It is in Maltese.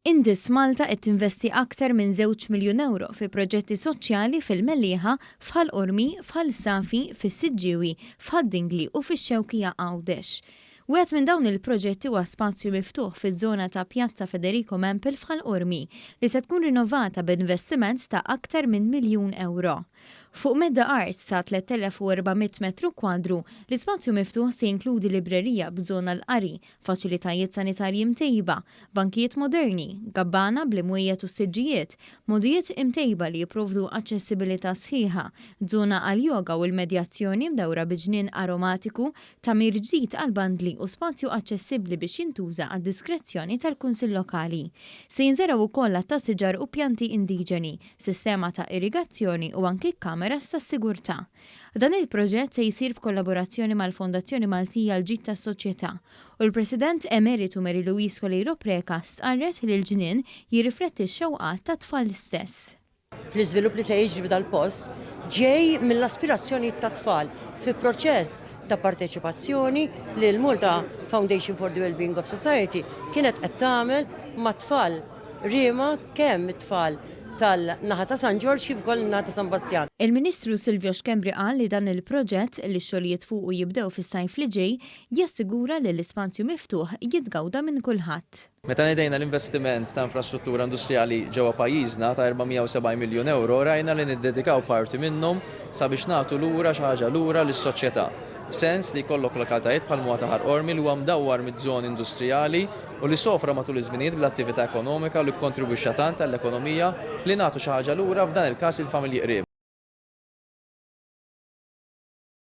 Indis Malta qed tinvesti aktar minn €2 miljun fi proġetti soċjali fil-Mellieħa, f'Ħal-Qormi, f'Ħal-Safi, fis-Siġġiewi, f'Ħaddingli u fix-Xewkija Għawdex. Wieħed minn dawn il-proġetti huwa spazju miftuħ fiż-żona ta' Pjazza Federico Mempil f'Ħal-Qormi li se tkun rinnovata b'investiment ta' aktar minn €1,000,000. Fuq medda art ta' 3400 metru kwadru, l-ispazju miftuħ se jinkludi librerija b'żona l-qari, faċilitajiet sanitarji mtejba, bankijiet moderni, gabbana bl-imwiet u siġġijiet, modijiet imtejba li jipprovdu aċċessibilità sħiħa, żona għal-yoga u l-medjazzjoni mdawra biġnien aromatiku, tamir ġdid għal-bandli u spazju aċċessibbli biex jintuża għad-diskrezzjoni tal-Kunsill Lokali. Se jinżeraw ukoll ta' siġar u pjanti indiġeni, sistema ta' irrigazzjoni u anki kameras tas-sigurtà. Dan il-proġett se jsir b'kollaborazzjoni mal-Fondazzjoni Maltija l-Ġid tas-Soċjetà u l-President Emeritu Mary Louise Colleiro Prekas qarret li l-ġnien jirrifletti x-xewqat ta' tfal stess. L-iżvilupp li se jiġri dal-post ġej mill-aspirazzjoni ta' tfal fi proċess ta' parteċipazzjoni li l-Malta Foundation for the Wellbeing of Society kienet qed tagħmel ma' tfal riema kemm it-tfal tal-naħa ta' San Ġorġ kif ukoll naħa ta' San Bastjan. Il-Ministru Silvio Xkembri qal li dan il-proġett li x-xogħlijiet fuqu jibdew fis-sajf li ġej jassigura li l-ispazju miftuħ jitgawda minn kulħadd. Meta nidejna l-investiment ta' infrastruttura industrijali ġewwa pajjiżna ta' €470 miljun rajna li niddedikaw parti minnhom sabiex nagħtu lura xi ħaġa lura lis-soċjetà. F'sens li jkollok lokaltajiet bħal Muata Ħal-Qormi li huwa mdawwar mid-żoni industrijali u li sofra matul iż-żminijiet bl-attività ekonomika li kkontribwixxa tant tal-ekonomija li nagħtu xi ħaġa lura f'dan il-każ il-familji qrib.